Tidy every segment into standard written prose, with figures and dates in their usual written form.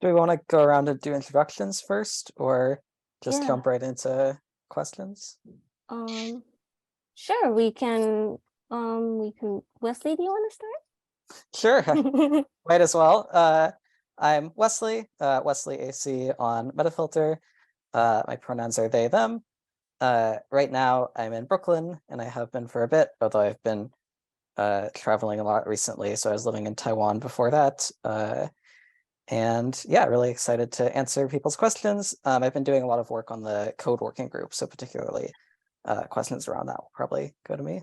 Do we want to go around and do introductions first, or just Yeah. jump right into questions? Sure, we can Wesley, do you want Sure, to start? might as well. I'm Wesley, Wesley AC on MetaFilter. My pronouns are they, them. Right now, I'm in Brooklyn, and I have been for a bit, although I've been traveling a lot recently. So I was living in Taiwan before that. And yeah, really excited to answer people's questions. I've been doing a lot of work on the code working group, so particularly questions around that will probably go to me.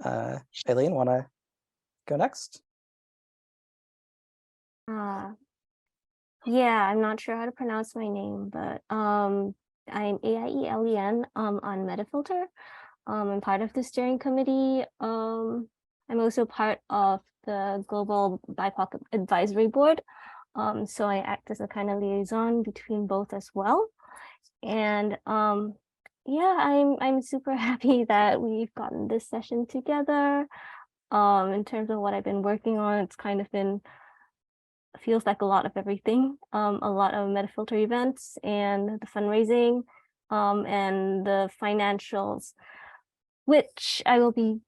Aileen, want to go next? Yeah, I'm not sure how to pronounce my name, but I'm Aielen on MetaFilter. I'm part of the steering committee. I'm also part of the Global BIPOC Advisory Board. So I act as a kind of liaison between both as well. And yeah, I'm super happy that we've gotten this session together. In terms of what I've been working on, it's kind of been feels like a lot of everything, a lot of MetaFilter events and the fundraising, and the financials, which I will be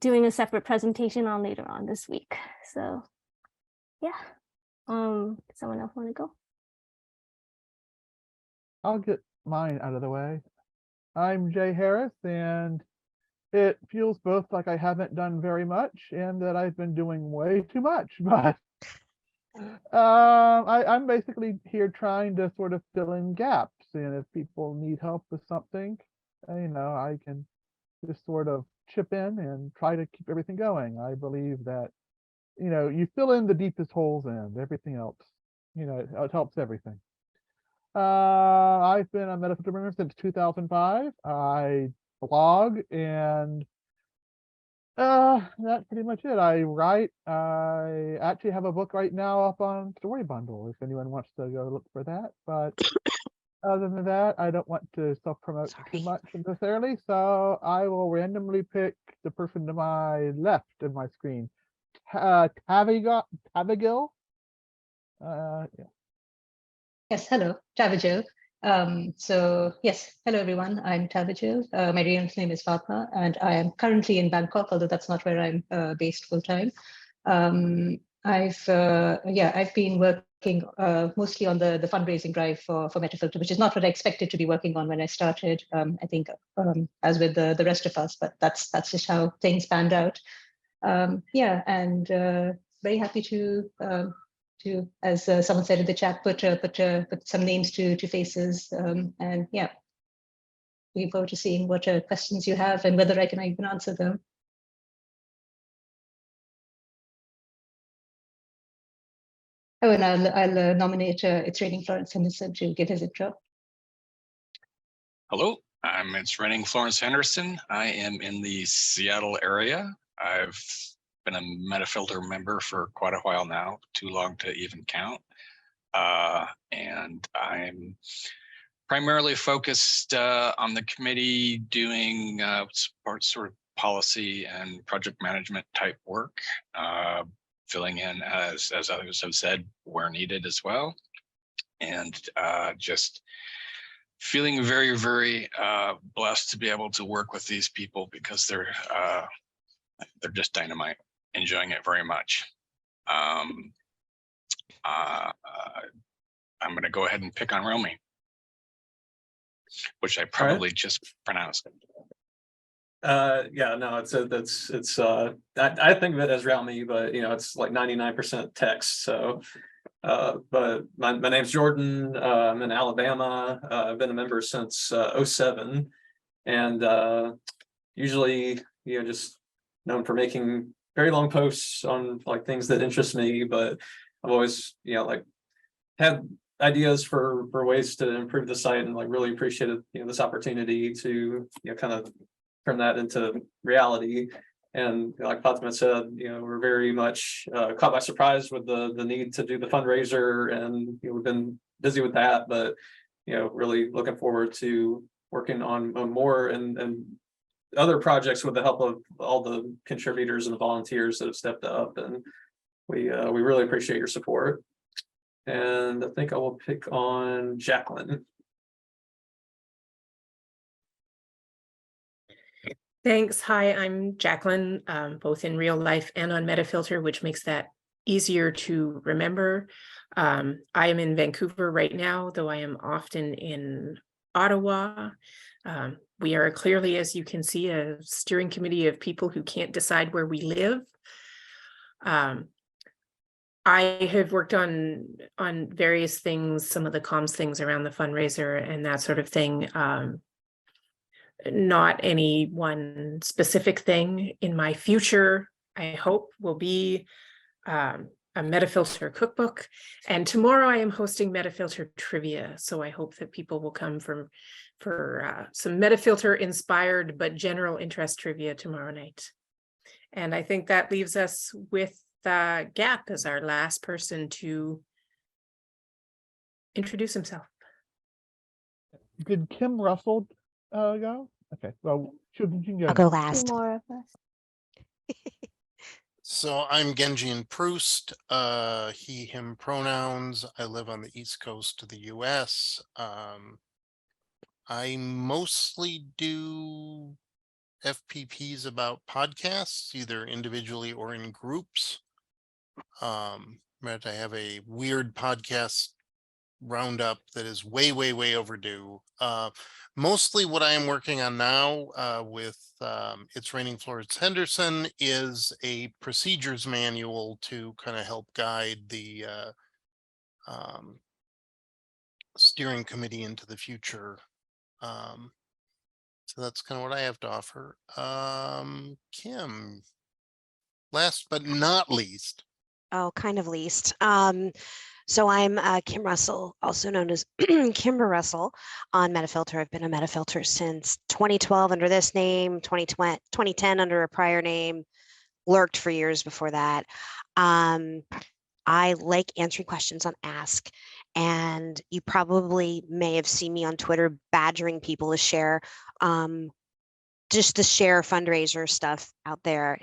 doing a separate presentation on later on this week. So yeah, someone else want to go? I'll get mine out of the way. I'm Jay Harris, and it feels both like I haven't done very much and that I've been doing way too much, but I'm basically here trying to sort of fill in gaps, and if people need help with something, I can just sort of chip in and try to keep everything going. I believe that, you fill in the deepest holes and everything else, it helps everything. I've been a MetaFilter member since 2005. I blog, and that's pretty much it. I write. I actually have a book right now up on Story Bundle if anyone wants to go look for that. But other than that, I don't want to self-promote too much necessarily, so I will randomly pick the person to my left of my screen. Abigail. Yeah. Yes, hello, Tavajo. So yes, hello everyone. I'm Tavajo. My real name is Fatma, and I am currently in Bangkok, although that's not where I'm based full time. I've been working mostly on the fundraising drive for MetaFilter, which is not what I expected to be working on when I started. I think as with the rest of us, but that's just how things panned out. Very happy to, as someone said in the chat, put some names to faces, and yeah, looking forward to seeing what questions you have and whether I can even answer them. Oh, and I'll nominate It's Raining Florence Henderson to give his intro. Hello, It's Raining Florence Henderson. I am in the Seattle area. I've been a MetaFilter member for quite a while now, too long to even count. And I'm primarily focused on the committee doing sort of policy and project management type work, filling in as others have said, where needed as well. And just feeling very, very blessed to be able to work with these people because they're just dynamite. Enjoying it very much. I'm going to go ahead and pick on Romy, which I probably just pronounced. Yeah, no, I think of it as Romy, but it's like 99% text. So, but my name's Jordan. I'm in Alabama. I've been a member since 07, and usually, just known for making very long posts on like things that interest me, but I've always, like had ideas for ways to improve the site, and like really appreciated, this opportunity to, kind of turn that into reality. And like Fatima said, we're very much caught by surprise with the need to do the fundraiser, and we've been busy with that, but really looking forward to working on more and other projects with the help of all the contributors and the volunteers that have stepped up, and we really appreciate your support. And I think I will pick on Jacqueline. Thanks. Hi, I'm Jacqueline, both in real life and on MetaFilter, which makes that easier to remember. I am in Vancouver right now, though I am often in Ottawa. We are clearly, as you can see, a steering committee of people who can't decide where we live. I have worked on various things, some of the comms things around the fundraiser and that sort of thing. Not any one specific thing. In my future, I hope will be a MetaFilter cookbook. And tomorrow I am hosting MetaFilter trivia. So I hope that people will come for some MetaFilter inspired but general interest trivia tomorrow night. And I think that leaves us with Gap as our last person to introduce himself. Did Kim Russell go? Okay, well, you can go. I'll go now. Two last. more of us. So I'm Genjian Proust, he, him pronouns. I live on the East Coast of the US. I mostly do FPPs about podcasts, either individually or in groups. But I have a weird podcast roundup that is way overdue. Mostly what I am working on now with It's Raining Florence Henderson is a procedures manual to kind of help guide the steering committee into the future. So that's kind of what I have to offer. Kim, last but not least. Oh, kind of least. So I'm Kim Russell, also known as Kimber Russell on MetaFilter. I've been a MetaFilter since 2012 under this name, 2010 under a prior name, lurked for years before that. I like answering questions on Ask, and you probably may have seen me on Twitter badgering people to share just the share fundraiser stuff out there.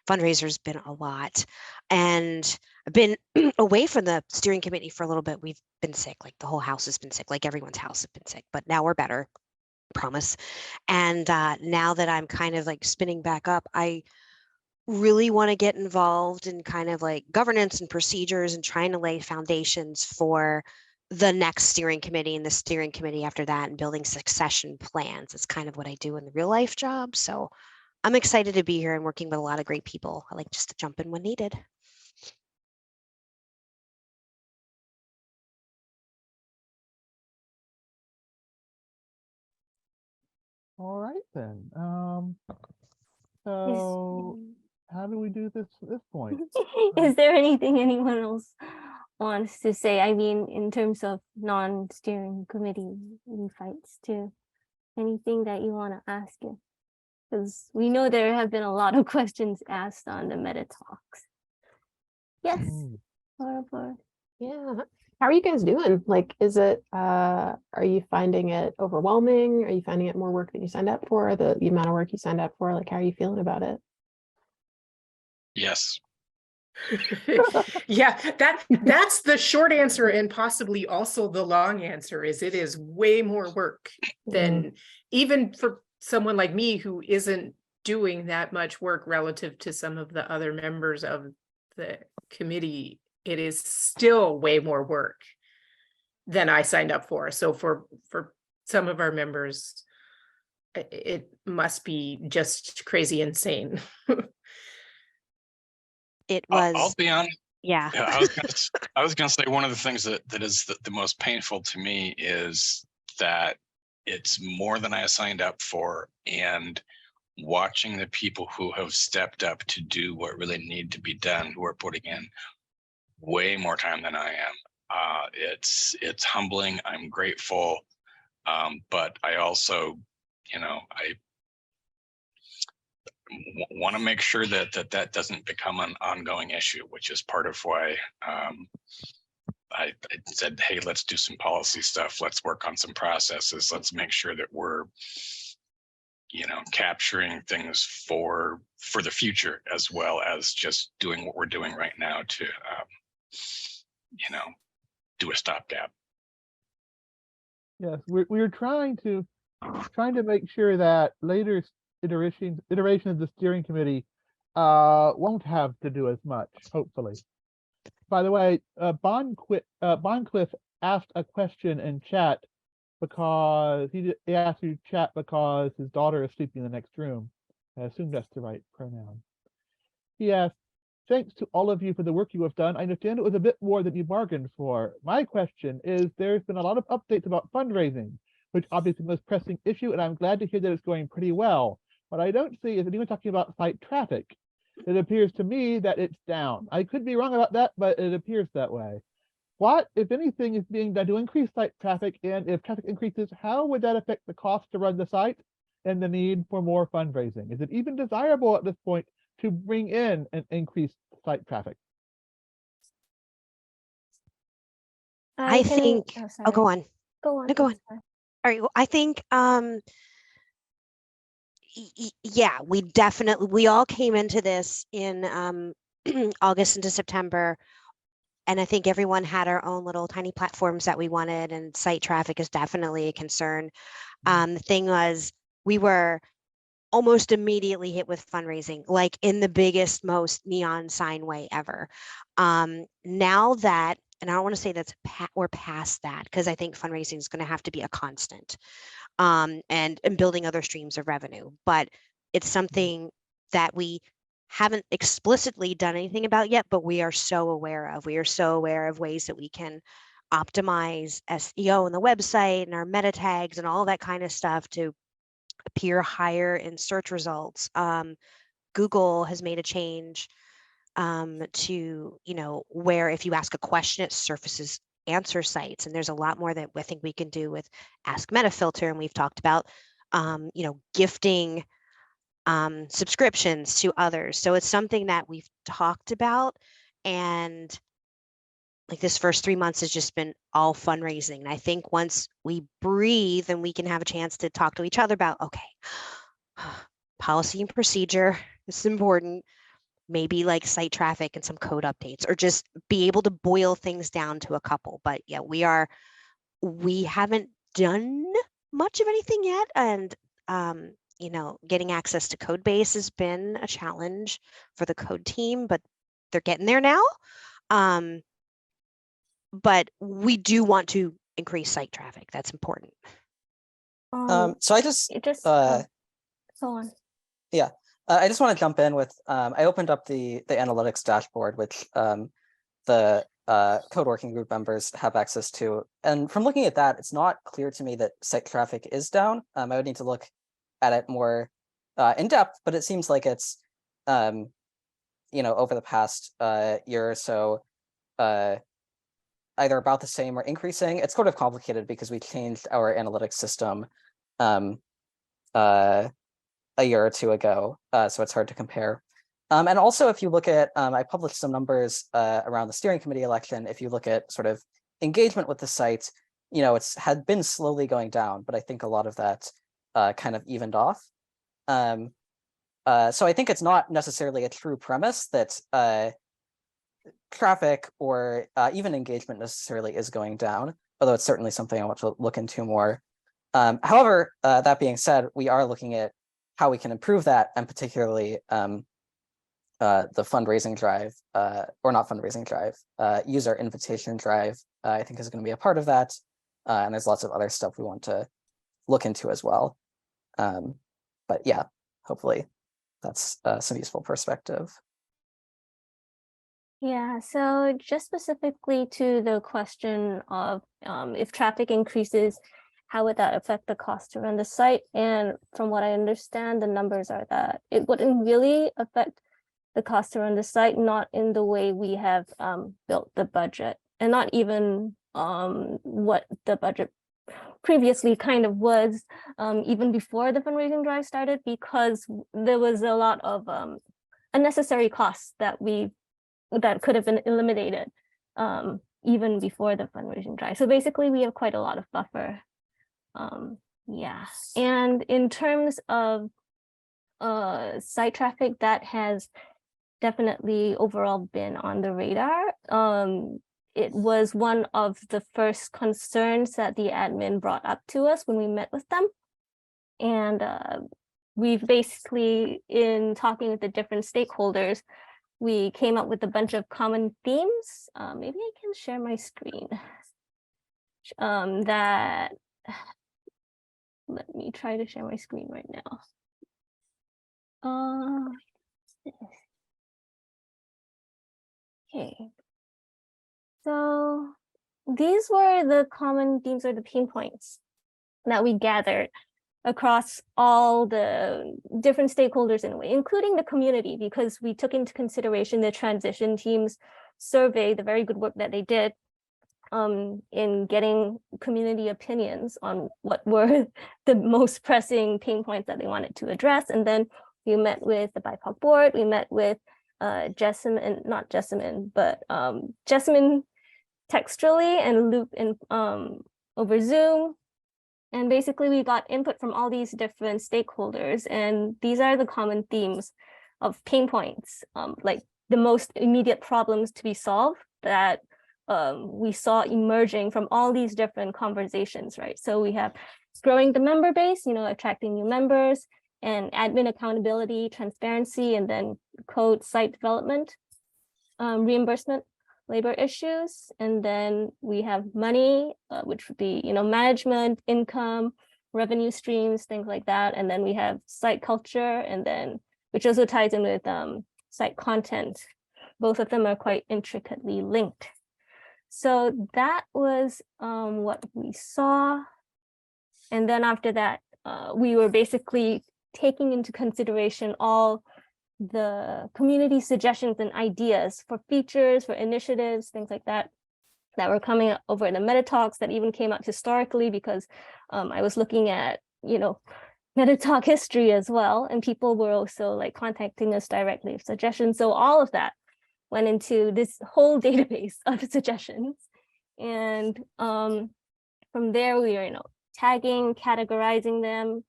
Fundraiser's been a lot, and I've been away from the steering committee for a little bit. We've been sick, like the whole house has been sick, like everyone's house has been sick, but now we're better, promise. And now that I'm kind of like spinning back up, I really want to get involved in kind of like governance and procedures and trying to lay foundations for the next steering committee and the steering committee after that, and building succession plans. It's kind of what I do in the real life job. So I'm excited to be here and working with a lot of great people. I like just to jump in when needed. All right then. So how do we do this at this point? Is there anything anyone else wants to say? I mean, in terms of non-steering committee fights too. Anything that you want to ask it? Because we know there have been a lot of questions asked on the Meta Talks. Yes, Laura. Yeah. How are you guys doing? Like, is it, are you finding it overwhelming? Are you finding it more work than you signed up for? The amount of work you signed up for? Like, how are you feeling about it? Yes. Yeah, that's the short answer, and possibly also the long answer is it is way more work than even for someone like me who isn't doing that much work relative to some of the other members of the committee. It is still way more work than I signed up for. So for some of our members, it must be just crazy insane. It was. I'll be honest. Yeah. I was gonna say one of the things that is the most painful to me is that it's more than I signed up for, and watching the people who have stepped up to do what really need to be done, who are putting in way more time than I am. It's humbling. I'm grateful, but I also, I want to make sure that doesn't become an ongoing issue, which is part of why I said, hey, let's do some policy stuff. Let's work on some processes. Let's make sure that we're, capturing things for the future, as well as just doing what we're doing right now to, do a stopgap. Yes, we're trying to make sure that later iteration of the steering committee won't have to do as much, hopefully. By the way, Bondcliff asked a question in chat because he asked you chat because his daughter is sleeping in the next room. I assume that's the right pronoun. He asked, thanks to all of you for the work you have done. I understand it was a bit more than you bargained for. My question is, there's been a lot of updates about fundraising, which obviously is the most pressing issue, and I'm glad to hear that it's going pretty well. What I don't see is anyone talking about site traffic. It appears to me that it's down. I could be wrong about that, but it appears that way. What, if anything, is being done to increase site traffic? And if traffic increases, how would that affect the cost to run the site and the need for more fundraising? Is it even desirable at this point to bring in an increased site traffic? I think, oh, go on. Go on. No, go on. Sorry. All right. Well, I think, yeah, we all came into this in August into September. And I think everyone had our own little tiny platforms that we wanted, and site traffic is definitely a concern. The thing was, we were almost immediately hit with fundraising, like in the biggest, most neon sign way ever. Now that, and I don't want to say we're past that, because I think fundraising is going to have to be a constant, and building other streams of revenue. But it's something that we haven't explicitly done anything about yet, but we are so aware of. We are so aware of ways that we can optimize SEO on the website and our meta tags and all that kind of stuff to appear higher in search results. Google has made a change to, where if you ask a question, it surfaces answer sites. And there's a lot more that I think we can do with Ask MetaFilter. And we've talked about, gifting subscriptions to others. So it's something that we've talked about, and like this first 3 months has just been all fundraising. And I think once we breathe and we can have a chance to talk to each other about, okay, policy and procedure, this is important, maybe like site traffic and some code updates, or just be able to boil things down to a couple. But yeah, we haven't done much of anything yet. And getting access to code base has been a challenge for the code team, but they're getting there now. But we do want to increase site traffic. That's important. So I just go on. Yeah, I just want to jump in with, I opened up the analytics dashboard, which the code working group members have access to. And from looking at that, it's not clear to me that site traffic is down. I would need to look at it more in depth, but it seems like it's, over the past year or so, either about the same or increasing. It's sort of complicated because we changed our analytics system a year or two ago, so it's hard to compare. And also, if you look at, I published some numbers around the steering committee election. If you look at sort of engagement with the site, it's had been slowly going down, but I think a lot of that kind of evened off. So I think it's not necessarily a true premise that traffic or even engagement necessarily is going down, although it's certainly something I want to look into more. However, that being said, we are looking at how we can improve that, and particularly the fundraising drive, or not fundraising drive, user invitation drive, I think is going to be a part of that. And there's lots of other stuff we want to look into as well. But yeah, hopefully that's some useful perspective. Yeah, so just specifically to the question of if traffic increases, how would that affect the cost to run the site? And from what I understand, the numbers are that it wouldn't really affect the cost to run the site, not in the way we have built the budget, and not even what the budget previously kind of was, even before the fundraising drive started, because there was a lot of unnecessary costs that could have been eliminated even before the fundraising drive. So basically, we have quite a lot of buffer. Yeah, and in terms of site traffic, that has definitely overall been on the radar. it was one of the first concerns that the admin brought up to us when we met with them. And we've basically, in talking with the different stakeholders, we came up with a bunch of common themes. Maybe I can share my screen. Let me try to share my screen right now. Okay. So these were the common themes or the pain points that we gathered across all the different stakeholders in a way, including the community, because we took into consideration the transition team's survey, the very good work that they did in getting community opinions on what were the most pressing pain points that they wanted to address. And then we met with the BIPOC board, we met with Jessamine textually and Luke in over Zoom. And basically we got input from all these different stakeholders, and these are the common themes of pain points, like the most immediate problems to be solved that we saw emerging from all these different conversations, right? So we have growing the member base, attracting new members, and admin accountability, transparency, and then code site development, reimbursement, labor issues, and then we have money, which would be management, income, revenue streams, things like that, and then we have site culture, and then which also ties in with site content. Both of them are quite intricately linked. So that was what we saw, and then after that, we were basically taking into consideration all the community suggestions and ideas for features, for initiatives, things like that, that were coming up over the Meta Talks, that even came out historically, because I was looking at, Meta Talk history as well, and people were also like contacting us directly with suggestions. So all of that went into this whole database of suggestions. And from there, we are, tagging, categorizing them,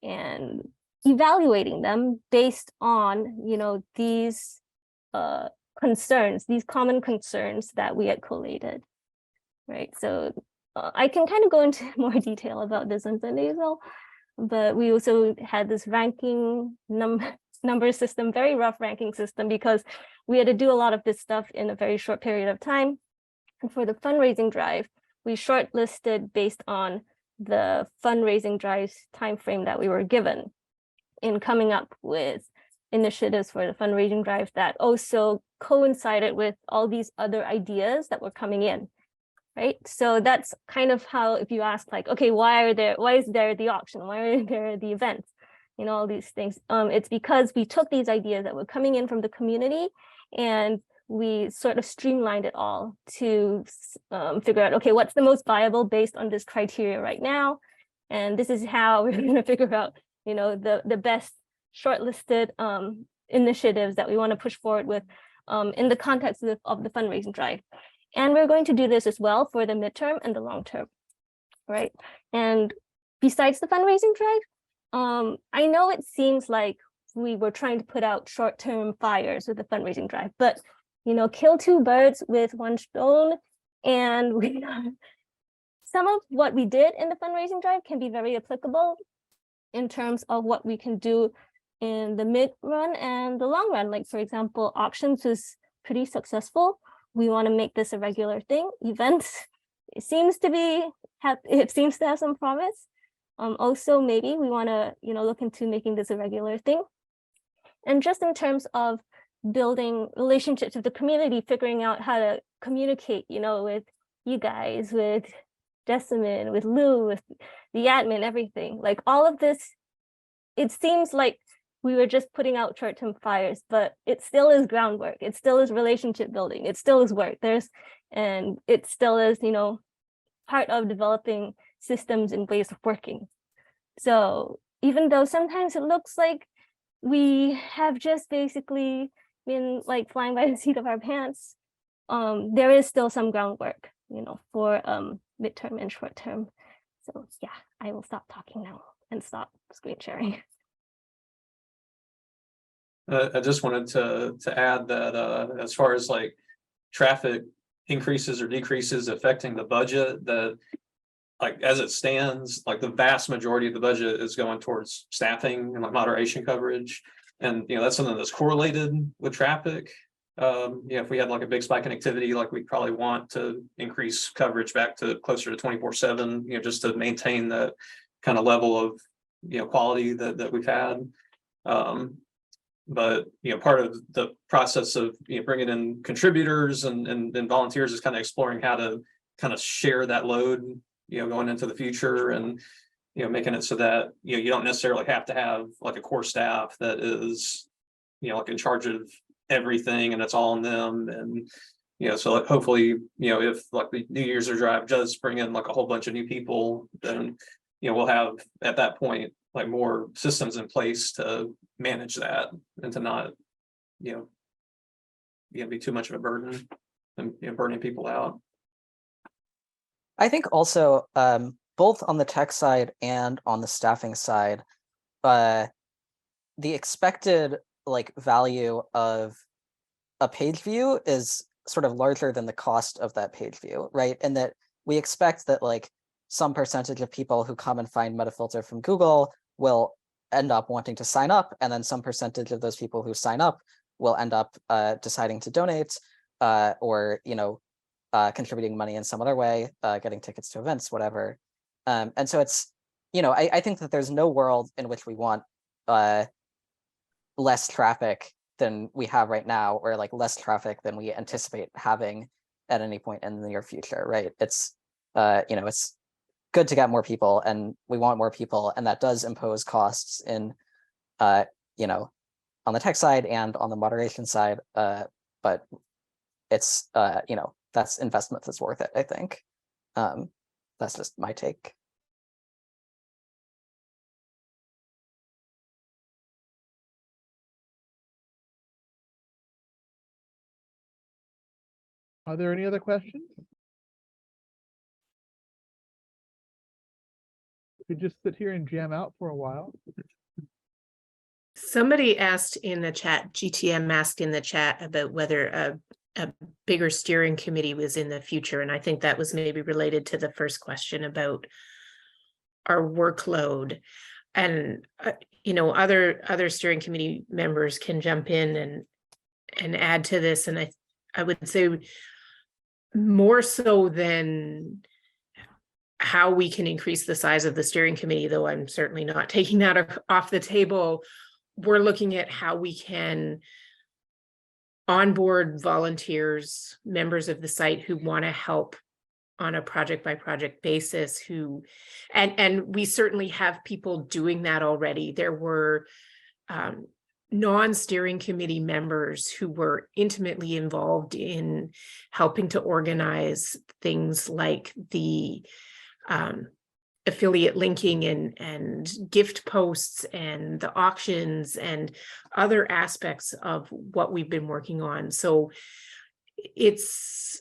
and evaluating them based on, these concerns, these common concerns that we had collated, right? So I can kind of go into more detail about this on Sunday as well, but we also had this ranking number system, very rough ranking system, because we had to do a lot of this stuff in a very short period of time. And for the fundraising drive, we shortlisted based on the fundraising drive's timeframe that we were given, in coming up with initiatives for the fundraising drive that also coincided with all these other ideas that were coming in, right? So that's kind of how, if you ask like, okay, why is there the auction? Why are there the events? All these things. It's because we took these ideas that were coming in from the community and we sort of streamlined it all to figure out, okay, what's the most viable based on this criteria right now? And this is how we're going to figure out the best shortlisted initiatives that we want to push forward with in the context of the fundraising drive. And we're going to do this as well for the midterm and the long term, right? And besides the fundraising drive, I know it seems like we were trying to put out short-term fires with the fundraising drive, but kill two birds with one stone. And some of what we did in the fundraising drive can be very applicable in terms of what we can do in the mid run and the long run. Like, for example, auctions was pretty successful. We want to make this a regular thing. Events, it seems to have some promise. Also, maybe we want to look into making this a regular thing. And just in terms of building relationships with the community, figuring out how to communicate, with you guys, with Jessamine, with Lou, with the admin, everything, like all of this, it seems like we were just putting out short-term fires, but it still is groundwork. It still is relationship building. It still is work. And it still is, part of developing systems and ways of working. So even though sometimes it looks like we have just basically been like flying by the seat of our pants, there is still some groundwork, for midterm and short term. So yeah, I will stop talking now and stop screen sharing. I just wanted to add that as far as like traffic increases or decreases affecting the budget, that like as it stands, like the vast majority of the budget is going towards staffing and like moderation coverage. And that's something that's correlated with traffic. If we had like a big spike in activity, like we probably want to increase coverage back to closer to 24/7, just to maintain that kind of level of quality that we've had. But part of the process of bringing in contributors and volunteers is kind of exploring how to kind of share that load going into the future, and making it so that you don't necessarily have to have like a core staff that is like in charge of everything and it's all on them. And so like hopefully if like the New Year's drive does bring in like a whole bunch of new people, then we'll have at that point like more systems in place to manage that and to not be too much of a burden and burning people out. I think also both on the tech side and on the staffing side, the expected like value of a page view is sort of larger than the cost of that page view, right? And that we expect that like some percentage of people who come and find MetaFilter from Google will end up wanting to sign up, and then some percentage of those people who sign up will end up deciding to donate or contributing money in some other way, getting tickets to events, whatever. And so it's, I think that there's no world in which we want less traffic than we have right now, or like less traffic than we anticipate having at any point in the near future, right? It's, it's good to get more people, and we want more people, and that does impose costs in, on the tech side and on the moderation side, but it's, that's investment that's worth it, I think. That's just my take. Are there any other questions? We just sit here and jam out for a while. Somebody asked in the chat, GTM asked in the chat about whether a bigger steering committee was in the future. And I think that was maybe related to the first question about our workload. And, other steering committee members can jump in and add to this. And I would say more so than how we can increase the size of the steering committee, though I'm certainly not taking that off the table. We're looking at how we can onboard volunteers, members of the site who want to help on a project by project basis, and we certainly have people doing that already. There were non-steering committee members who were intimately involved in helping to organize things like the affiliate linking and gift posts and the auctions and other aspects of what we've been working on. So it's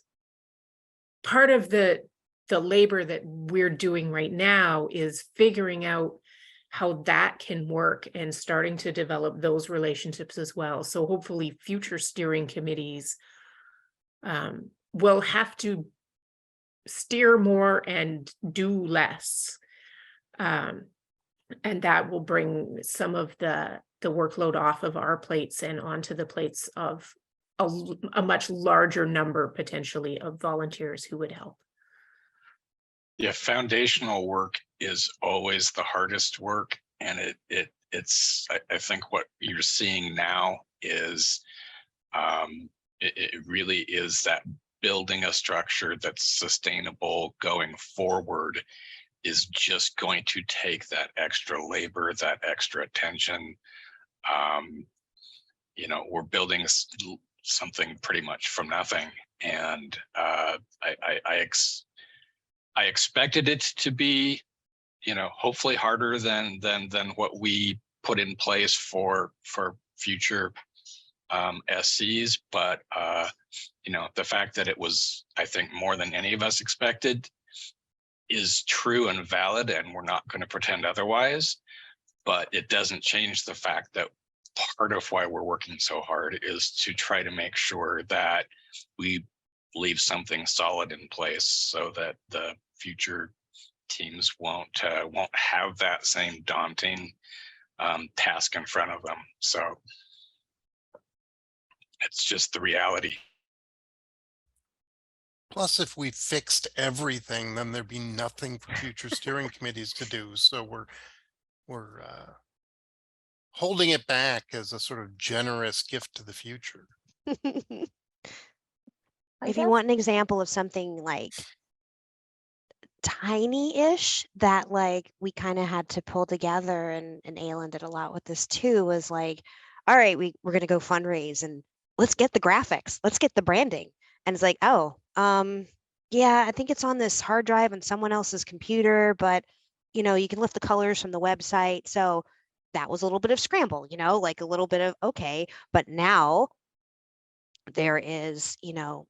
part of the labor that we're doing right now is figuring out how that can work and starting to develop those relationships as well. So hopefully future steering committees will have to steer more and do less. And that will bring some of the workload off of our plates and onto the plates of a much larger number potentially of volunteers who would help. Yeah, foundational work is always the hardest work, and it's I think what you're seeing now is it really is that building a structure that's sustainable going forward is just going to take that extra labor, that extra attention. We're building something pretty much from nothing, and I expected it to be, hopefully harder than what we put in place for future SCs, but the fact that it was, I think, more than any of us expected is true and valid, and we're not going to pretend otherwise. But it doesn't change the fact that part of why we're working so hard is to try to make sure that we leave something solid in place so that the future teams won't have that same daunting task in front of them. So it's just the reality. Plus, if we fixed everything, then there'd be nothing for future steering committees to do. So we're holding it back as a sort of generous gift to the future. If you want an example of something like tiny-ish that like we kind of had to pull together, and Alan did a lot with this too, was like, all right, we're gonna go fundraise and let's get the graphics, let's get the branding. And it's like, oh, yeah, I think it's on this hard drive on someone else's computer, but you know, you can lift the colors from the website. So that was a little bit of scramble, you know, like a little bit of okay, but now there is, you know,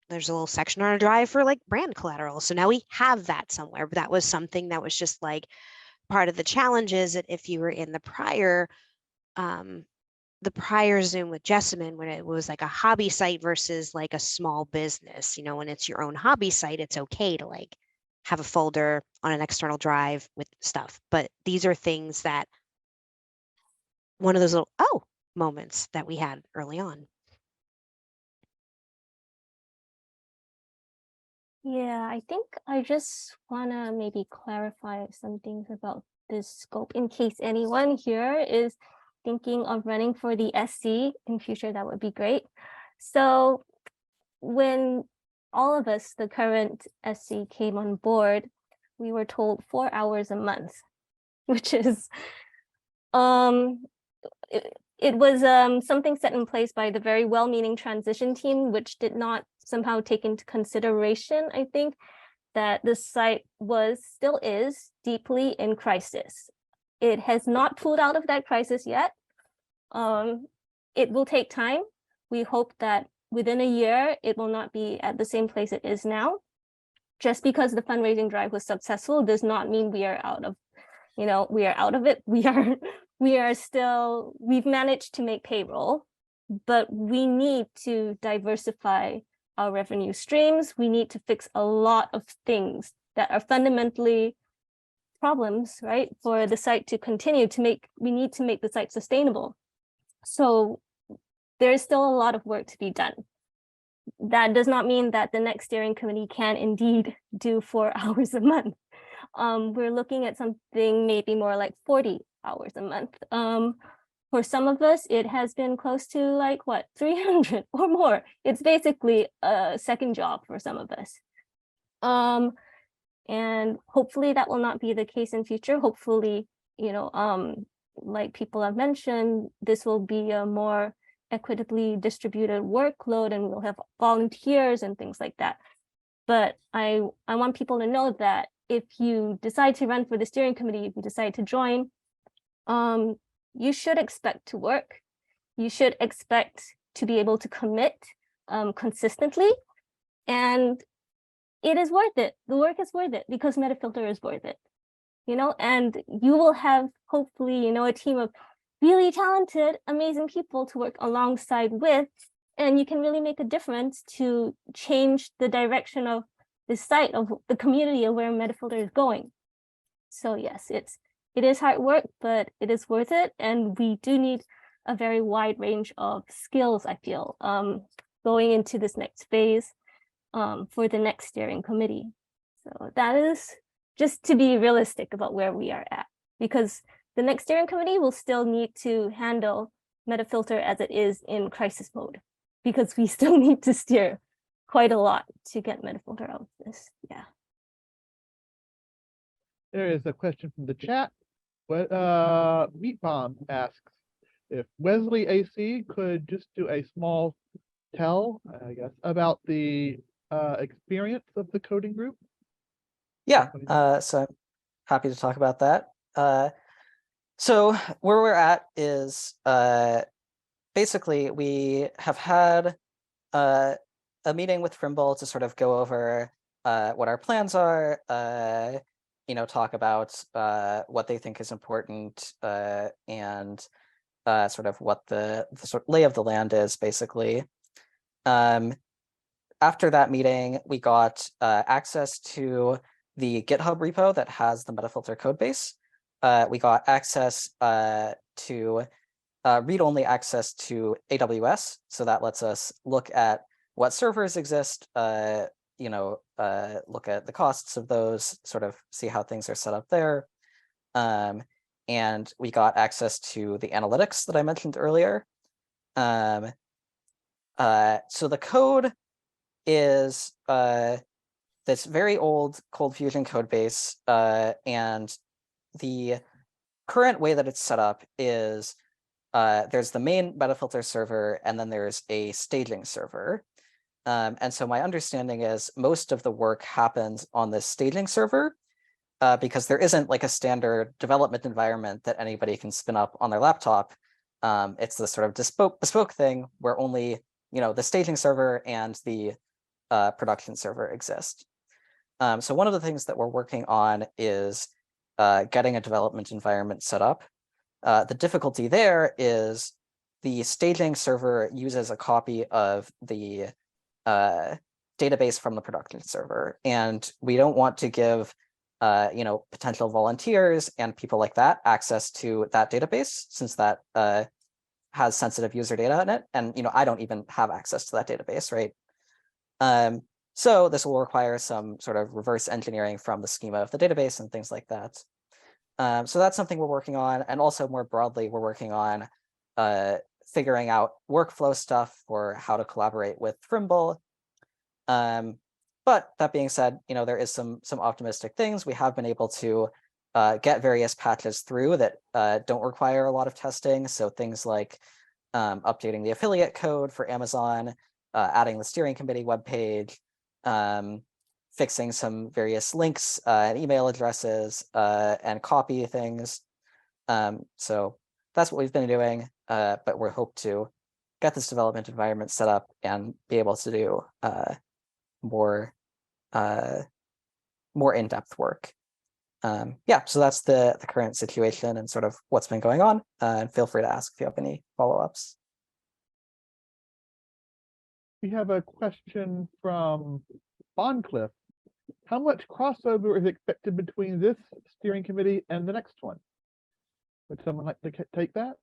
there's a little section on our drive for like brand collateral. So now we have that somewhere. But that was something that was just like part of the challenges that if you were in the prior Zoom with Jessamine, when it was like a hobby site versus like a small business, you know, when it's your own hobby site, it's okay to like have a folder on an external drive with stuff. But these are things that one of those little moments that we had early on. Yeah, I think I just want to maybe clarify some things about this scope in case anyone here is thinking of running for the SC in future. That would be great. So when all of us, the current SC, came on board, we were told 4 hours a month, which is it was something set in place by the very well-meaning transition team, which did not somehow take into consideration, I think, that the site still is deeply in crisis. It has not pulled out of that crisis yet. It will take time. We hope that within a year, it will not be at the same place it is now. Just because the fundraising drive was successful does not mean we are out of, we are out of it. We've managed to make payroll, but we need to diversify our revenue streams. We need to fix a lot of things that are fundamentally problems, right? For the site to continue we need to make the site sustainable. So there is still a lot of work to be done. That does not mean that the next steering committee can indeed do 4 hours a month. We're looking at something maybe more like 40 hours a month. For some of us, it has been close to like 300 or more. It's basically a second job for some of us. And hopefully that will not be the case in future. Hopefully, like people have mentioned, this will be a more equitably distributed workload and we'll have volunteers and things like that. But I want people to know that if you decide to run for the steering committee, if you decide to join, you should expect to work. You should expect to be able to commit consistently. And it is worth it. The work is worth it because MetaFilter is worth it. And you will have hopefully, a team of really talented, amazing people to work alongside with, and you can really make a difference to change the direction of the site, of the community, of where MetaFilter is going. So yes, it is hard work, but it is worth it. And we do need a very wide range of skills, I feel, going into this next phase for the next steering committee. So that is just to be realistic about where we are at, because the next steering committee will still need to handle MetaFilter as it is in crisis mode, because we still need to steer quite a lot to get MetaFilter out of this. Yeah. There is a question from the chat. Meat Bomb asks if Wesley AC could just do a small tell, I guess, about the experience of the coding group. Yeah, so I'm happy to talk about that. So where we're at is basically we have had a meeting with Frimble to sort of go over what our plans are, talk about what they think is important and sort of what the sort of lay of the land is, basically. after that meeting, we got access to the GitHub repo that has the MetaFilter code base. We got access to read-only access to AWS. So that lets us look at what servers exist, look at the costs of those, sort of see how things are set up there. And we got access to the analytics that I mentioned earlier. So the code is this very old Cold Fusion code base, and the current way that it's set up is there's the main MetaFilter server, and then there's a staging server. And so my understanding is most of the work happens on this staging server, because there isn't like a standard development environment that anybody can spin up on their laptop. It's this sort of bespoke thing where only the staging server and the production server exist. So one of the things that we're working on is getting a development environment set up. The difficulty there is the staging server uses a copy of the database from the production server, and we don't want to give potential volunteers and people like that access to that database, since that has sensitive user data in it, and I don't even have access to that database, right? So this will require some sort of reverse engineering from the schema of the database and things like that. So that's something we're working on, and also more broadly, we're working on figuring out workflow stuff for how to collaborate with Trimble. But that being said, there is some optimistic things. We have been able to get various patches through that don't require a lot of testing. So things like updating the affiliate code for Amazon, adding the steering committee webpage, fixing some various links and email addresses and copy things. So that's what we've been doing, but we hope to get this development environment set up and be able to do more in-depth work. Yeah, so that's the current situation and sort of what's been going on. And feel free to ask if you have any follow-ups. We have a question from Boncliff. How much crossover is expected between this steering committee and the next one? Would someone like to take that?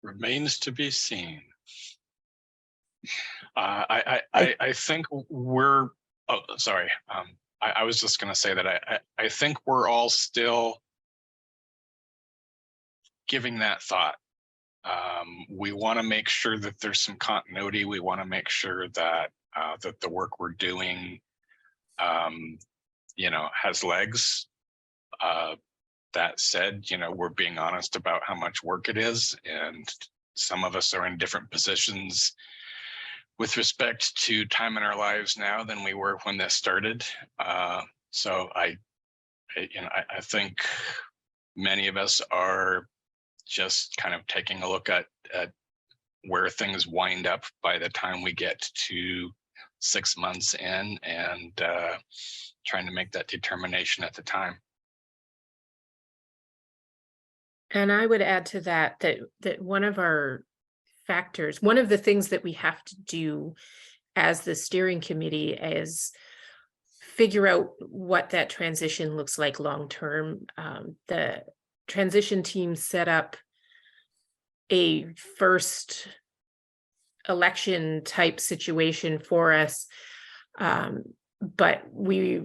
Remains to be seen. I think we're, oh, sorry. I was just going to say that I think we're all still giving that thought. We want to make sure that there's some continuity. We want to make sure that that the work we're doing, has legs. That said, we're being honest about how much work it is, and some of us are in different positions with respect to time in our lives now than we were when this started. So I think many of us are just kind of taking a look at where things wind up by the time we get to 6 months in, and trying to make that determination at the time. And I would add to that one of our factors, one of the things that we have to do as the steering committee is figure out what that transition looks like long term. The transition team set up a first election type situation for us, but we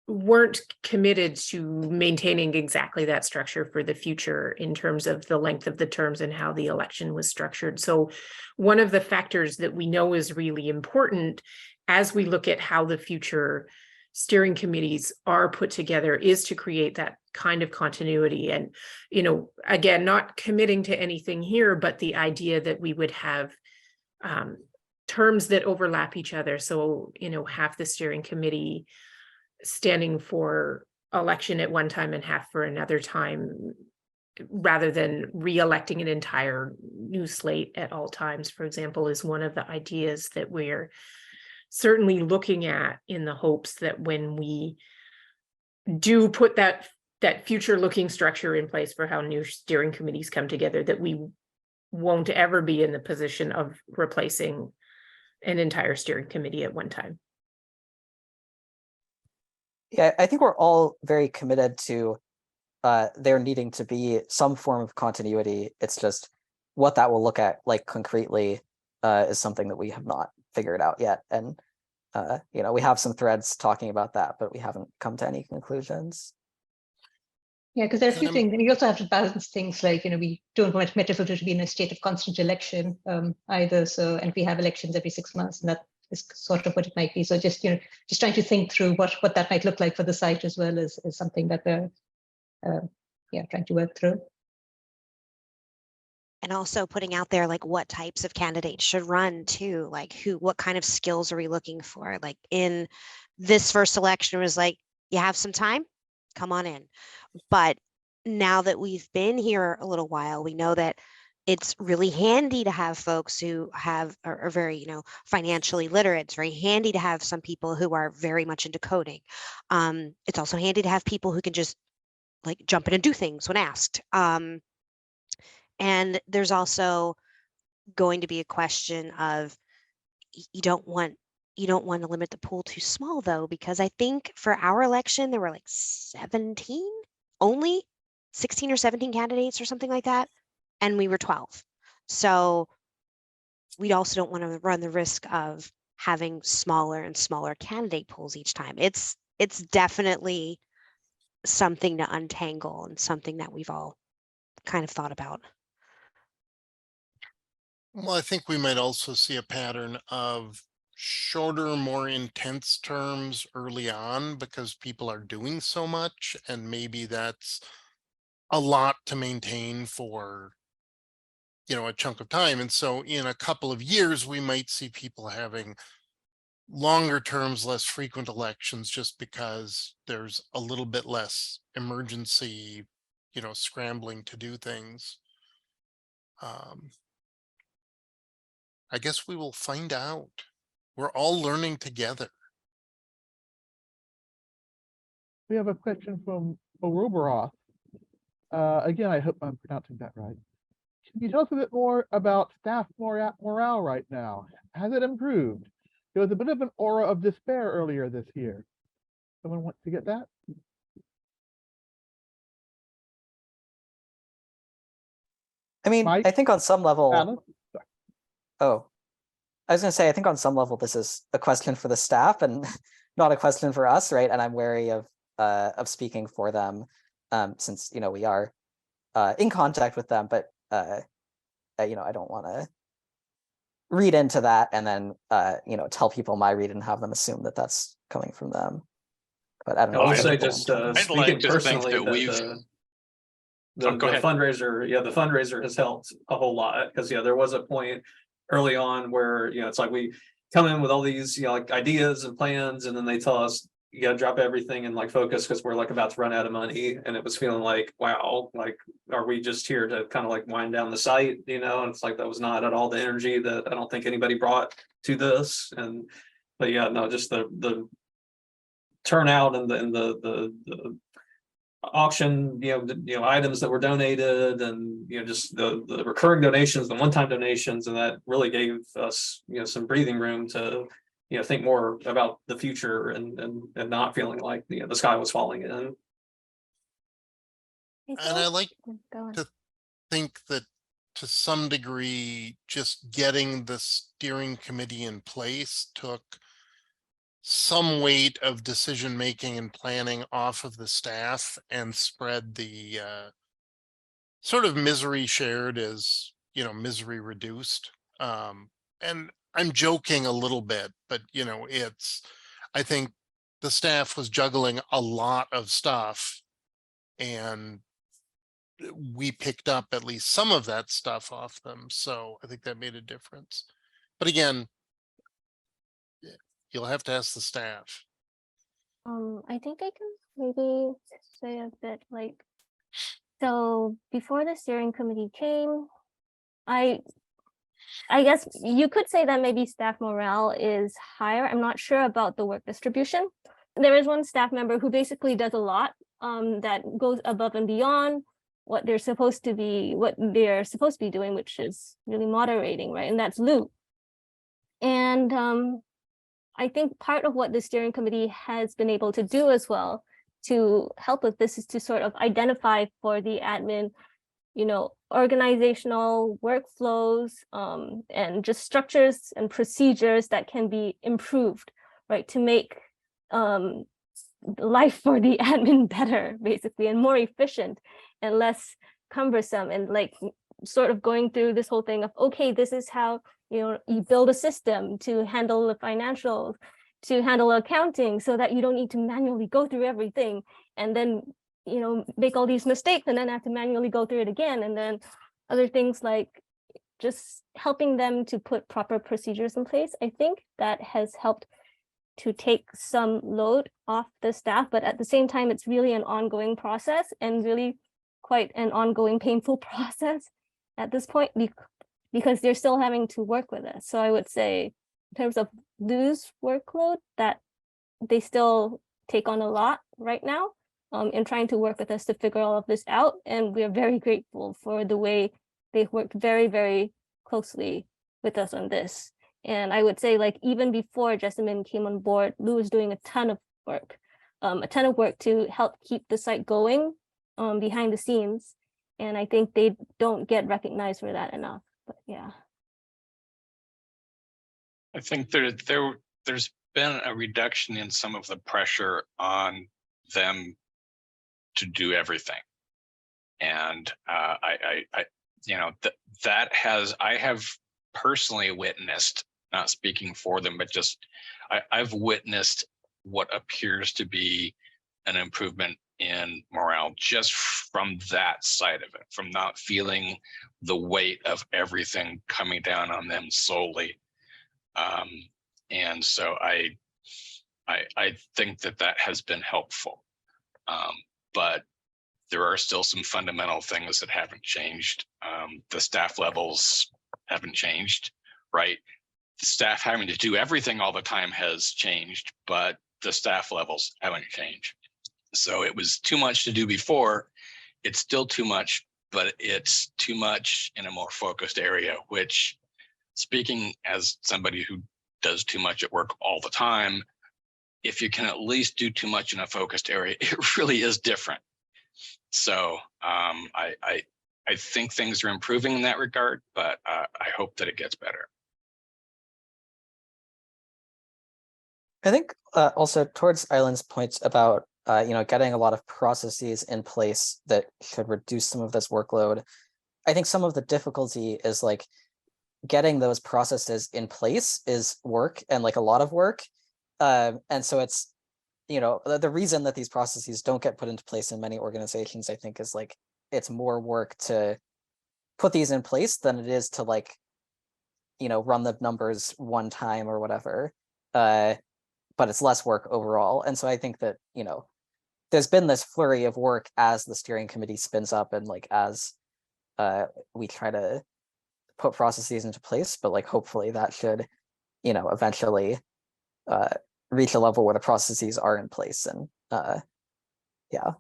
weren't committed to maintaining exactly that structure for the future in terms of the length of the terms and how the election was structured. So one of the factors that we know is really important as we look at how the future steering committees are put together is to create that kind of continuity. And, again, not committing to anything here, but the idea that we would have terms that overlap each other. So, half the steering committee standing for election at one time and half for another time, rather than re-electing an entire new slate at all times, for example, is one of the ideas that we're certainly looking at, in the hopes that when we do put that future looking structure in place for how new steering committees come together, that we won't ever be in the position of replacing an entire steering committee at one time. Yeah, I think we're all very committed to there needing to be some form of continuity. It's just what that will look at like concretely is something that we have not figured out yet. And you know, we have some threads talking about that, but we haven't come to any conclusions. Yeah, because there are a few things, and you also have to balance things like, you know, we don't want MetaFilter to be in a state of constant election either. So, and we have elections every 6 months, and that is sort of what it might be. So just, you know, just trying to think through what that might look like for the site as well is something that we're trying to work through. And also putting out there like what types of candidates should run too, like what kind of skills are we looking for? Like in this first election, it was like, you have some time, come on in. But now that we've been here a little while, we know that it's really handy to have folks who are very, you know, financially literate. It's very handy to have some people who are very much into coding. It's also handy to have people who can just like jump in and do things when asked. And there's also going to be a question of you don't want to limit the pool too small though, because I think for our election there were like 16 or 17 candidates or something like that, and we were 12. So we also don't want to run the risk of having smaller and smaller candidate pools each time. It's definitely something to untangle and something that we've all kind of thought about. Well, I think we might also see a pattern of shorter, more intense terms early on because people are doing so much, and maybe that's a lot to maintain for, you know, a chunk of time. And so in a couple of years, we might see people having longer terms, less frequent elections, just because there's a little bit less emergency, you know, scrambling to do things. I guess we will find out. We're all learning together. We have a question from Orobaroth. Again, I hope I'm pronouncing that right. Can you tell us a bit more about staff morale right now? Has it improved? There was a bit of an aura of despair earlier this year. Someone wants to get that? I mean, Mike? I think on some level, Alice? oh, I was going to say, I think on some level, this is a question for the staff and not a question for us, right? And I'm wary of speaking for them, since, you know, we are in contact with them, but you know, I don't want to read into that and then you know, tell people my read and have them assume that that's coming from them. But I don't know. I would if say people just want to- I'd like speaking to think personally that that we've- the go ahead. fundraiser, the fundraiser has helped a whole lot, because there was a point early on where, you know, it's like we come in with all these, you know, like ideas and plans, and then they tell us you got to drop everything and like focus because we're like about to run out of money. And it was feeling like, wow, like, are we just here to kind of like wind down the site, you know? And it's like that was not at all the energy that I don't think anybody brought to this. And but yeah, no, just the turnout and the auction, items that were donated, and just the recurring donations, the one-time donations, and that really gave us some breathing room to think more about the future and not feeling like the sky was falling in. And I like to think that to some degree, just getting the steering committee in place took some weight of decision making and planning off of the staff and spread the sort of misery shared as misery reduced. And I'm joking a little bit, but I think the staff was juggling a lot of stuff, and we picked up at least some of that stuff off them. So I think that made a difference. But again, you'll have to ask the staff. I think I can maybe say a bit so before the steering committee came, I guess you could say that maybe staff morale is higher. I'm not sure about the work distribution. There is one staff member who basically does a lot that goes above and beyond what they're supposed to be doing, which is really moderating, right? And that's Lou. And I think part of what the steering committee has been able to do as well to help with this is to sort of identify for the admin, organizational workflows and just structures and procedures that can be improved, right, to make life for the admin better, basically, and more efficient and less cumbersome, and like sort of going through this whole thing of, okay, this is how you build a system to handle the financials, to handle accounting, so that you don't need to manually go through everything and then make all these mistakes and then have to manually go through it again. And then other things like just helping them to put proper procedures in place. I think that has helped to take some load off the staff, but at the same time, it's really an ongoing process and really quite an ongoing painful process at this point, because they're still having to work with us. So I would say in terms of loose workload, that they still take on a lot right now in trying to work with us to figure all of this out. And we're very grateful for the way they've worked very, very closely with us on this. And I would say, like, even before Jessamine came on board, Lou was doing a ton of work to help keep the site going behind the scenes. And I think they don't get recognized for that enough. But yeah. I think there's been a reduction in some of the pressure on them to do everything. And I have personally witnessed, not speaking for them, but just I've witnessed what appears to be an improvement in morale just from that side of it, from not feeling the weight of everything coming down on them solely. And so I think that has been helpful. But there are still some fundamental things that haven't changed. The staff levels haven't changed, right? The staff having to do everything all the time has changed, but the staff levels haven't changed. So it was too much to do before. It's still too much, but it's too much in a more focused area, which, speaking as somebody who does too much at work all the time, if you can at least do too much in a focused area, it really is different. So I think things are improving in that regard, but I hope that it gets better. I think also towards Island's points about getting a lot of processes in place that should reduce some of this workload. I think some of the difficulty is like getting those processes in place is work, and like a lot of work. And so it's, the reason that these processes don't get put into place in many organizations, I think, is like it's more work to put these in place than it is to like, run the numbers one time or whatever. But it's less work overall. And so I think that, there's been this flurry of work as the steering committee spins up and like as we try to put processes into place, but like hopefully that should, eventually reach a level where the processes are in place. And yeah.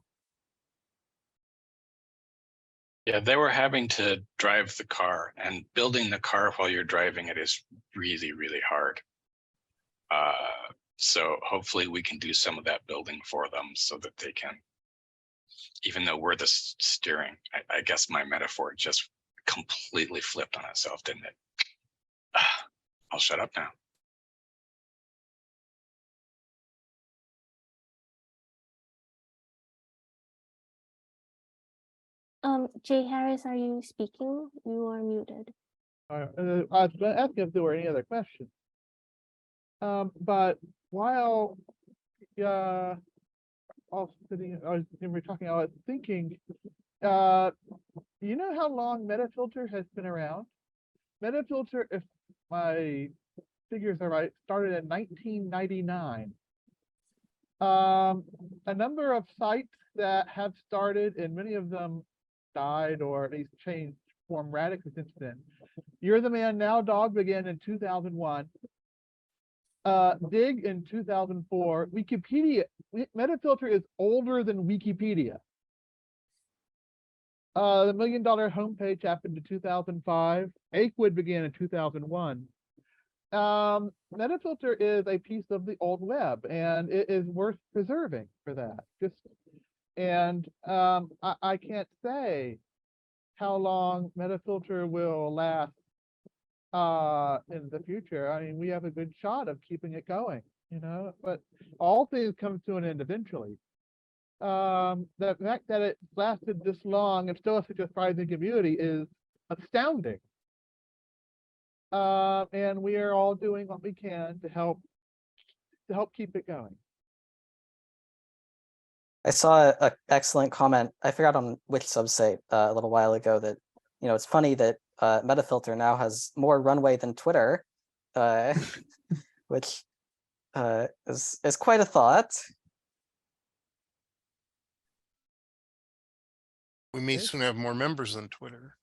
Yeah, they were having to drive the car, and building the car while you're driving it is really, really hard. So hopefully we can do some of that building for them so that they can, even though we're the steering, I guess my metaphor just completely flipped on itself, didn't it? I'll shut up now. Jay Harris, are you speaking? You are muted. I was going to ask if there were any other questions. But while we were talking, I was thinking, you know how long MetaFilter has been around? MetaFilter, if my figures are right, started in 1999. A number of sites that have started, and many of them died or at least changed form radically since then. You're the Man Now Dog began in 2001. Dig in 2004. Wikipedia, MetaFilter is older than Wikipedia. The $1 Million homepage happened in 2005. Achewood began in 2001. MetaFilter is a piece of the old web, and it is worth preserving for that. I can't say how long MetaFilter will last in the future. I mean, we have a good shot of keeping it going, but all things come to an end eventually. The fact that it lasted this long and still has such a thriving community is astounding. And we are all doing what we can to help keep it going. I saw an excellent comment. I forgot on which subsite a little while ago that, it's funny that MetaFilter now has more runway than Twitter, which is quite a thought. We may soon have more members than Twitter.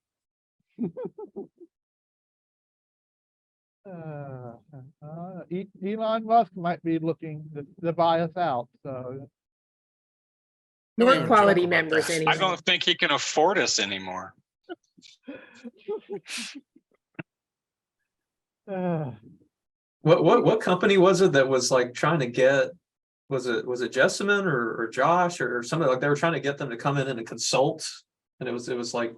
Elon Musk might be looking to buy us out. So Don't More even quality joke about members that. I anyway. don't think he can afford us anymore. What company was it that was like trying to get, was it Jessamine or Josh or something, like they were trying to get them to come in and consult, and it was like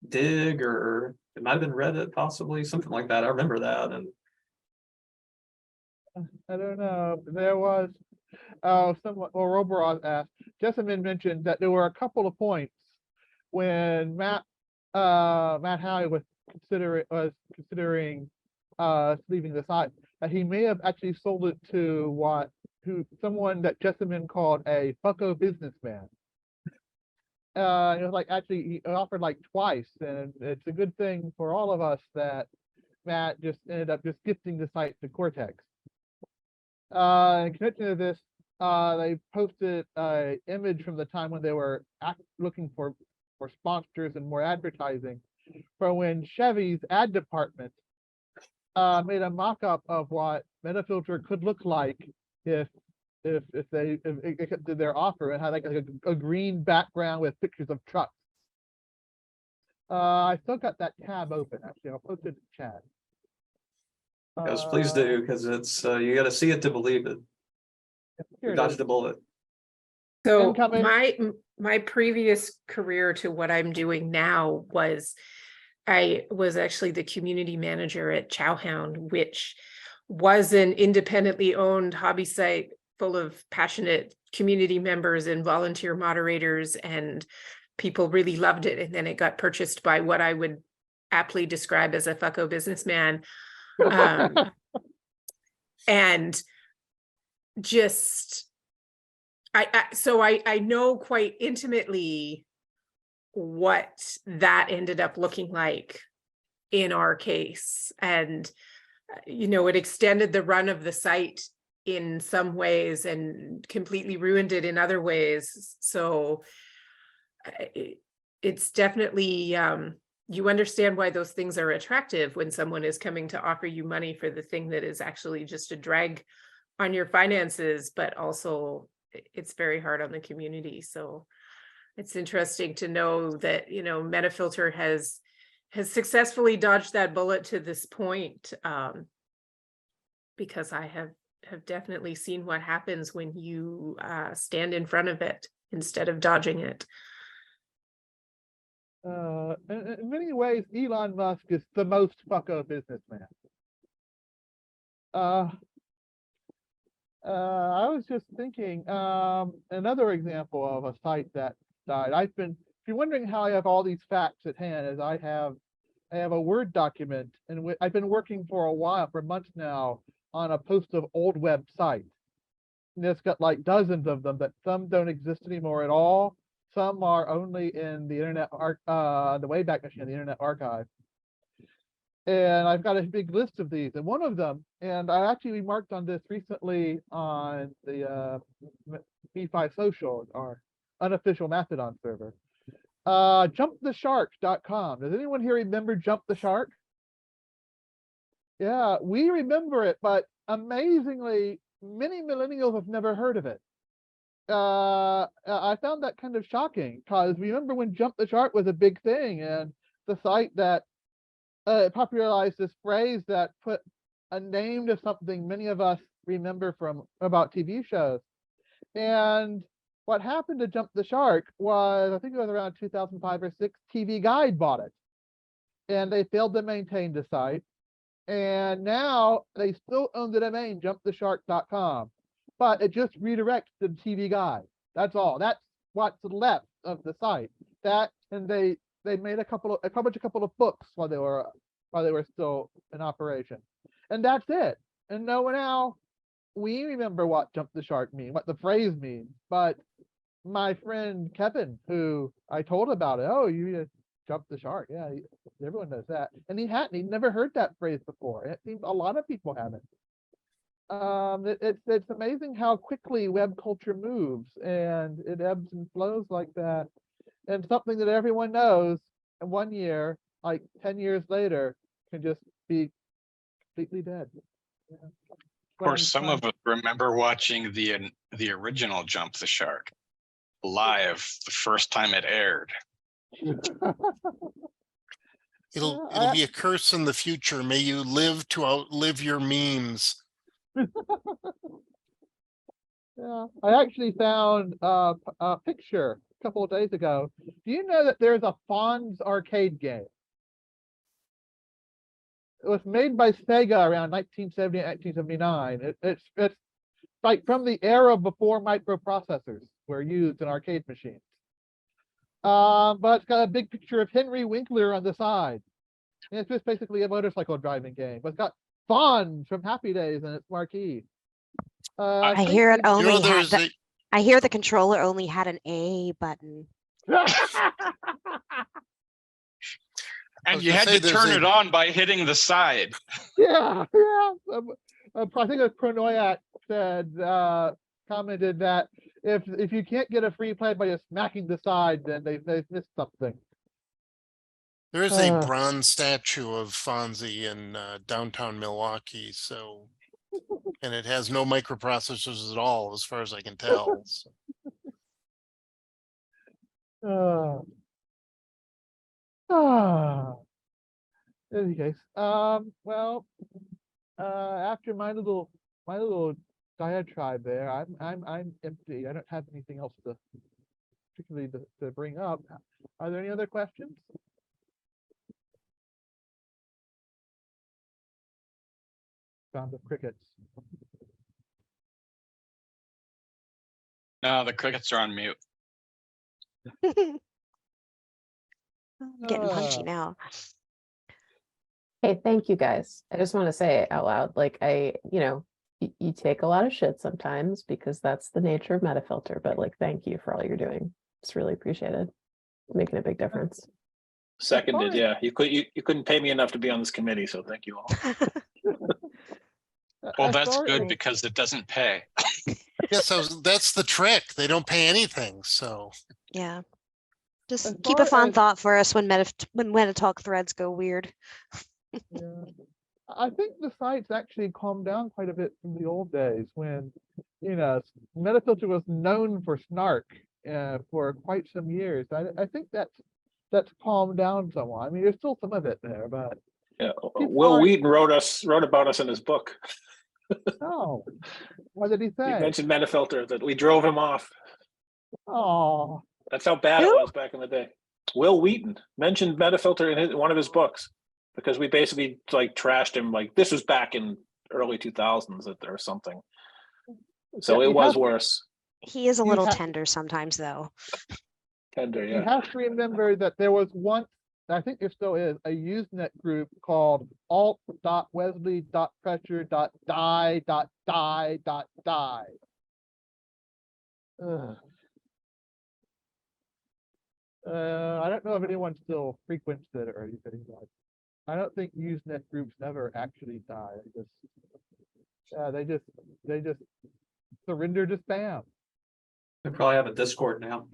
Dig, or it might have been Reddit, possibly something like that. I remember that. And I don't know. There was someone, or Roboros asked, Jessamine mentioned that there were a couple of points when Matt Howie was considering leaving the site, that he may have actually sold it to someone that Jessamine called a fucko businessman. It was like, actually he offered like twice, and it's a good thing for all of us that Matt just ended up just gifting the site to Cortex. In connection to this, they posted an image from the time when they were looking for sponsors and more advertising, for when Chevy's ad department made a mock-up of what MetaFilter could look like if they accepted their offer, and had like a green background with pictures of trucks. I still got that tab open. Actually, I'll post it in the chat. yes, please do, because it's you got to see it to believe it. Here You it dodged is. a bullet. So Incoming. my previous career to what I'm doing now was, I was actually the community manager at Chowhound, which was an independently owned hobby site full of passionate community members and volunteer moderators, and people really loved it. And then it got purchased by what I would aptly describe as a fucko businessman. And just, I know quite intimately what that ended up looking like in our case. And, it extended the run of the site in some ways and completely ruined it in other ways. So it's definitely, you understand why those things are attractive when someone is coming to offer you money for the thing that is actually just a drag on your finances, but also it's very hard on the community. So it's interesting to know that, MetaFilter has successfully dodged that bullet to this point, because I have definitely seen what happens when you stand in front of it instead of dodging it. In many ways, Elon Musk is the most fucko businessman. I was just thinking, another example of a site that died. If you're wondering how I have all these facts at hand, is I have a Word document, and I've been working for months now, on a post of old web sites. And it's got like dozens of them, but some don't exist anymore at all. Some are only in the the Wayback Machine, the Internet Archive. And I've got a big list of these, and one of them, and I actually remarked on this recently on the B5 Social, our unofficial Mastodon server. Jumptheshark.com. Does anyone here remember Jump the Shark? Yeah, we remember it, but amazingly, many millennials have never heard of it. I found that kind of shocking, because remember when Jump the Shark was a big thing, and the site that popularized this phrase that put a name to something many of us remember from about TV shows. And what happened to Jump the Shark was, I think it was around 2005 or 6, TV Guide bought it. And they failed to maintain the site. And now they still own the domain jumptheshark.com, but it just redirects to the TV Guide. That's all. That's what's left of the site. That, and they made published a couple of books while they were still in operation, and that's it. And no one now, we remember what Jump the Shark means, what the phrase means. But my friend Kevin, who I told about it, oh, you Jump the Shark, yeah, everyone knows that, and he'd never heard that phrase before. It seems a lot of people haven't. It's amazing how quickly web culture moves, and it ebbs and flows like that. And something that everyone knows in 1 year, like 10 years later, can just be completely dead. Yeah. Of course, some of us remember watching the original Jump the Shark live the first time it aired. It'll be a curse in the future. May you live to outlive your memes. Yeah, I actually found a picture a couple of days ago. Do you know that there's a Fonz arcade game? It was made by Sega around 1970, 1979. It's like from the era before microprocessors were used in arcade machines. But it's got a big picture of Henry Winkler on the side. And it's just basically a motorcycle driving game, but it's got Fonz from Happy Days in its marquee. I hear it only had I hear the controller only had an A button. And you had to turn it on by hitting the side. Yeah. I think it was Pronoyak said, commented that if you can't get a free play by just smacking the side, then they've missed something. There is a bronze statue of Fonzie in downtown Milwaukee, so, and it has no microprocessors at all, as far as I can tell. So. In any case, well, after my little diatribe there, I'm empty. I don't have anything else to particularly to bring up. Are there any other questions? Sound of crickets. No, the crickets are on mute. I'm getting punchy now. Hey, thank you guys. I just want to say it out loud, like you take a lot of shit sometimes because that's the nature of MetaFilter, but like, thank you for all you're doing. It's really appreciated. Making a big difference. Seconded, yeah. You couldn't pay me enough to be on this committee, so thank you all. Well, that's good because it doesn't pay. Yeah, so that's the trick. They don't pay anything, so. Yeah. Just keep a fond thought for us when MetaTalk threads go weird. Yeah. I think the site's actually calmed down quite a bit from the old days when, MetaFilter was known for snark for quite some years. I think that's calmed down somewhat. I mean, there's still some of it there, but yeah. Will Wheaton wrote about us in his book. Oh, what did he say? He mentioned MetaFilter, that we drove him off. Oh, that's how bad it was back in the day. Will Wheaton mentioned MetaFilter in one of his books because we basically like trashed him. Like this was back in early 2000s or something. So it was worse. He is a little tender sometimes, though. Tender, yeah. You have to remember that there was once, I think there still is, a Usenet group called alt.wesley.pressure.die.die.die. I don't know if anyone still frequents it or anything, but I don't think Usenet groups never actually die. They just surrender to spam. They probably have a Discord now.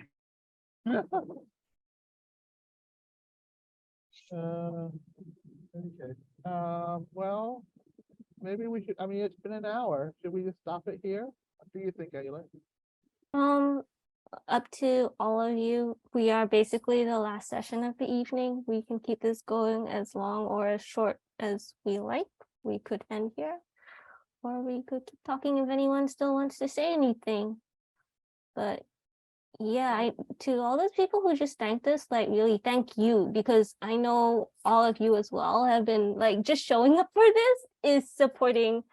Okay. Well, maybe we should. I mean, it's been an hour. Should we just stop it here? What do you think, Ayla? Up to all of you. We are basically the last session of the evening. We can keep this going as long or as short as we like. we could end here, or we could keep talking if anyone still wants to say anything. But yeah, to all those people who just thanked us, like really thank you, because I know all of you as well have been like just showing up for this is supporting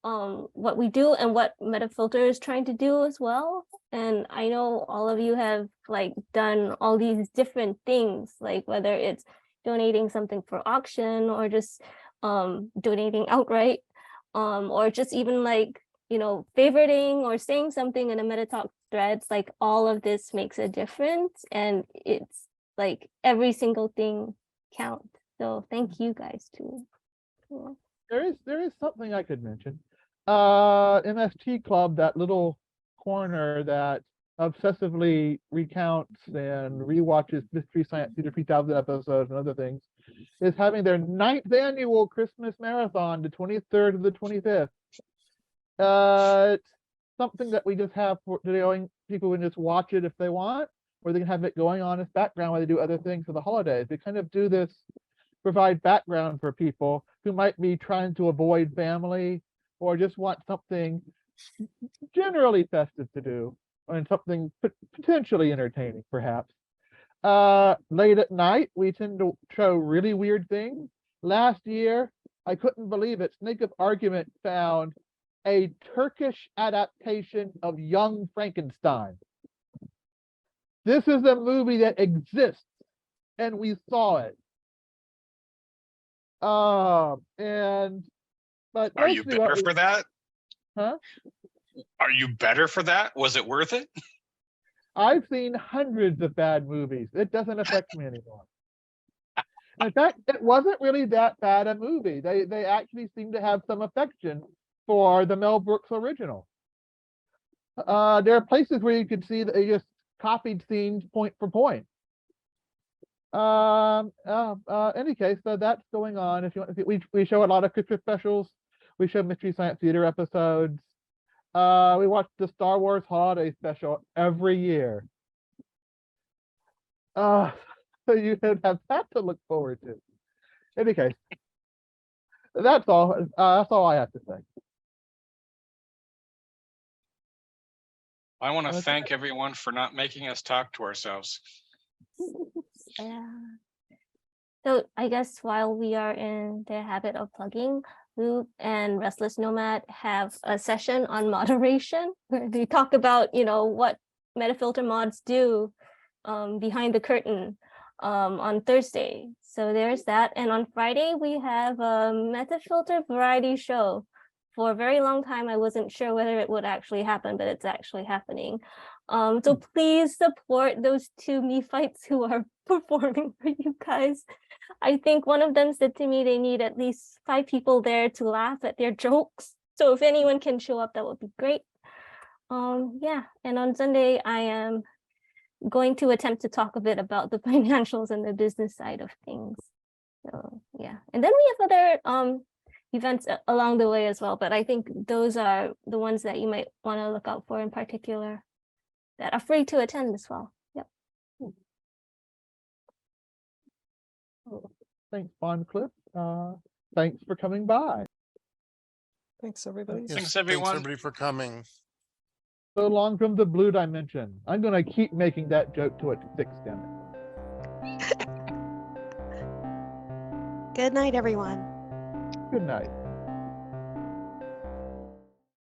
what we do and what MetaFilter is trying to do as well. And I know all of you have like done all these different things, like whether it's donating something for auction or just donating outright, or just even like, you know, favoriting or saying something in a MetaTalk threads. Like all of this makes a difference, and it's like every single thing counts. So thank you guys too. Yeah. There is something I could mention. MST Club, that little corner that obsessively recounts and rewatches Mystery Science Theater 3000 episodes and other things, is having their 9th annual Christmas marathon, the 23rd to the 25th. It's something that we just have for doing. People can just watch it if they want, or they can have it going on as background while they do other things for the holidays. We kind of do this, provide background for people who might be trying to avoid family or just want something generally festive to do, and something potentially entertaining, perhaps. Late at night, we tend to show really weird things. Last year, I couldn't believe it, Snake of Argument found a Turkish adaptation of Young Frankenstein. This is a movie that exists, and we saw it. But Are you better for that? Huh? Are you better for that? Was it worth it? I've seen hundreds of bad movies. It doesn't affect me anymore. In fact, it wasn't really that bad a movie. They actually seem to have some affection for the Mel Brooks original. There are places where you could see that they just copied scenes point for point. Any case, so that's going on. If you want to see, we show a lot of Christmas specials. We show Mystery Science Theater episodes. We watch the Star Wars Holiday Special every year. So you have that to look forward to. Any case, that's all. That's all I have to say. I want to thank everyone for not making us talk to ourselves. Yeah. So I guess while we are in the habit of plugging, Loop and Restless Nomad have a session on moderation where they talk about, you know, what MetaFilter mods do behind the curtain on Thursday. So there's that. And on Friday, we have a MetaFilter variety show. For a very long time, I wasn't sure whether it would actually happen, but it's actually happening. So please support those two Nephites who are performing for you guys. I think one of them said to me they need at least 5 people there to laugh at their jokes. So if anyone can show up, that would be great. Yeah, and on Sunday, I am going to attempt to talk a bit about the financials and the business side of things. So yeah, and then we have other events along the way as well, but I think those are the ones that you might want to look out for in particular that are free to attend as well. Yep. Thanks, Bond Cliff. Thanks for coming by. Thanks, everybody. Yes, Thanks, everyone. Thanks everybody for coming. So long from the blue dimension. I'm going to keep making that joke to its 6th Good night, everyone. Good night.